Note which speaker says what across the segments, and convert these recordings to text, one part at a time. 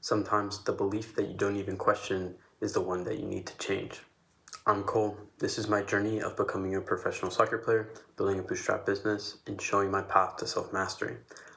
Speaker 1: Sometimes the belief that you don't even question is the one that you need to change. I'm Cole. This is my journey of becoming a professional soccer player, building a bootstrap business, and showing my path to self-mastery.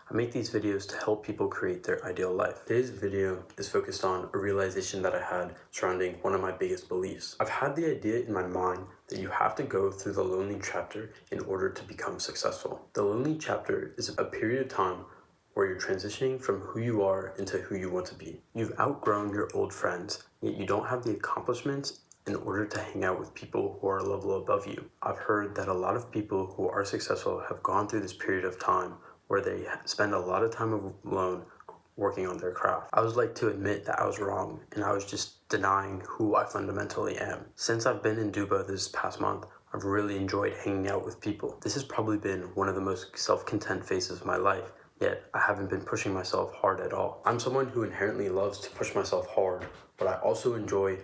Speaker 1: I make these videos to help people create their ideal life. Today's video is focused on a realization that I had surrounding one of my biggest beliefs. I've had the idea in my mind that you have to go through the lonely chapter in order to become successful. The lonely chapter is a period of time where you're transitioning from who you are into who you want to be. You've outgrown your old friends, yet you don't have the accomplishments in order to hang out with people who are a level above you. I've heard that a lot of people who are successful have gone through this period of time where they spend a lot of time alone working on their craft. I would like to admit that I was wrong and I was just denying who I fundamentally am. Since I've been in Dubai this past month, I've really enjoyed hanging out with people. This has probably been one of the most self-content phases of my life, yet I haven't been pushing myself hard at all. I'm someone who inherently loves to push myself hard, but I also enjoy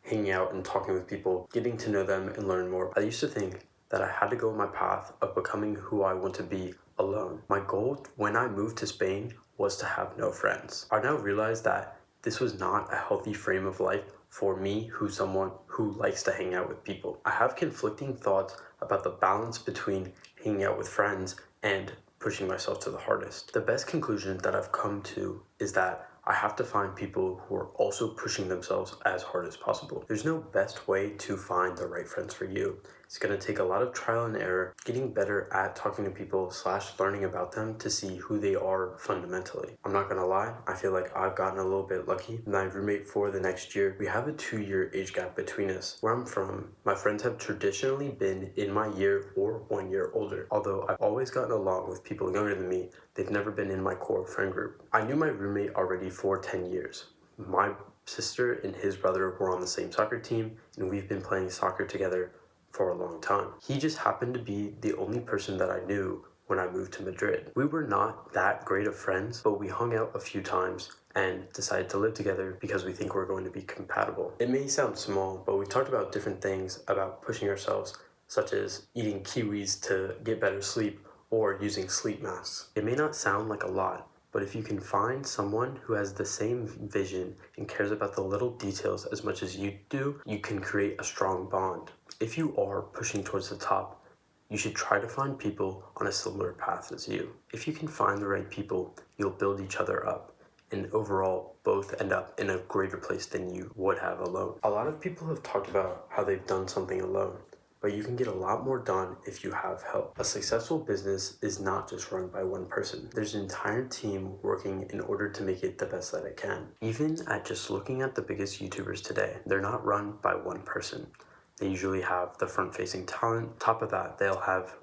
Speaker 1: hanging out and talking with people, getting to know them and learn more. I used to think that I had to go on my path of becoming who I want to be alone. My goal when I moved to Spain was to have no friends. I now realize that this was not a healthy frame of life for me, who's someone who likes to hang out with people. I have conflicting thoughts about the balance between hanging out with friends and pushing myself to the hardest. The best conclusion that I've come to is that I have to find people who are also pushing themselves as hard as possible. There's no best way to find the right friends for you. It's going to take a lot of trial and error, getting better at talking to people / learning about them to see who they are fundamentally. I'm not going to lie, I feel like I've gotten a little bit lucky. My roommate for the next year, we have a 2-year age gap between us. Where I'm from, my friends have traditionally been in my year or 1 year older. Although I've always gotten along with people younger than me, they've never been in my core friend group. I knew my roommate already for 10 years. My sister and his brother were on the same soccer team, and we've been playing soccer together for a long time. He just happened to be the only person that I knew when I moved to Madrid. We were not that great of friends, but we hung out a few times and decided to live together because we think we're going to be compatible. It may sound small, but we talked about different things about pushing ourselves, such as eating kiwis to get better sleep or using sleep masks. It may not sound like a lot, but if you can find someone who has the same vision and cares about the little details as much as you do, you can create a strong bond. If you are pushing towards the top, you should try to find people on a similar path as you. If you can find the right people, you'll build each other up, and overall both end up in a greater place than you would have alone. A lot of people have talked about how they've done something alone, but you can get a lot more done if you have help. A successful business is not just run by one person. There's an entire team working in order to make it the best that it can. Even at just looking at the biggest YouTubers today, they're not run by one person. They usually have the front-facing talent. Top of that, they'll have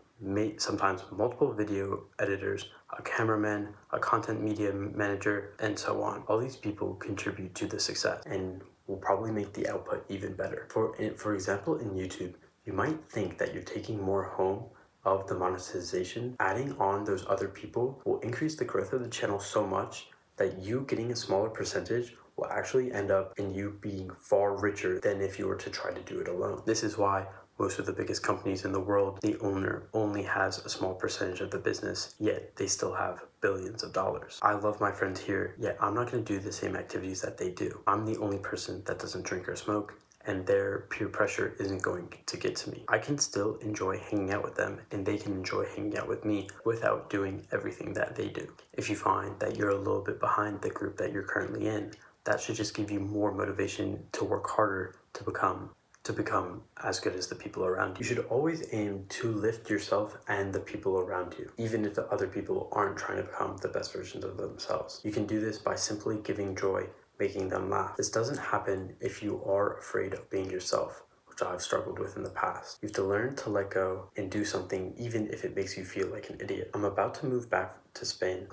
Speaker 1: sometimes multiple video editors, a cameraman, a content media manager, and so on. All these people contribute to the success and will probably make the output even better. For example, in YouTube, you might think that you're taking more home of the monetization. Adding on those other people will increase the growth of the channel so much that you getting a smaller percentage will actually end up in you being far richer than if you were to try to do it alone. This is why most of the biggest companies in the world, the owner only has a small percentage of the business, yet they still have billions of dollars. I love my friends here, yet I'm not going to do the same activities that they do. I'm the only person that doesn't drink or smoke, and their peer pressure isn't going to get to me. I can still enjoy hanging out with them, and they can enjoy hanging out with me without doing everything that they do. If you find that you're a little bit behind the group that you're currently in, that should just give you more motivation to work harder to become as good as the people around you. You should always aim to lift yourself and the people around you, even if the other people aren't trying to become the best versions of themselves. You can do this by simply giving joy, making them laugh. This doesn't happen if you are afraid of being yourself, which I've struggled with in the past. You have to learn to let go and do something even if it makes you feel like an idiot. I'm about to move back to Spain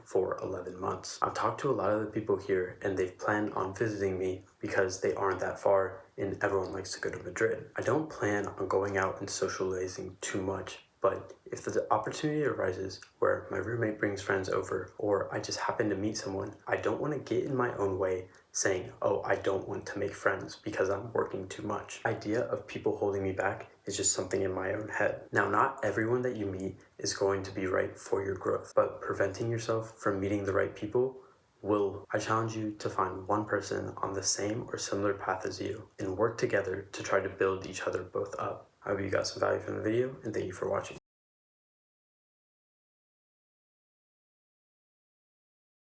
Speaker 1: for 11 months. I've talked to a lot of the people here and they've planned on visiting me because they aren't that far and everyone likes to go to Madrid. I don't plan on going out and socializing too much, but if the opportunity arises where my roommate brings friends over or I just happen to meet someone, I don't want to get in my own way saying, oh, I don't want to make friends because I'm working too much. The idea of people holding me back is just something in my own head. Now, not everyone that you meet is going to be right for your growth, but preventing yourself from meeting the right people I challenge you to find one person on the same or similar path as you and work together to try to build each other both up. I hope you got some value from the video, and thank you for watching.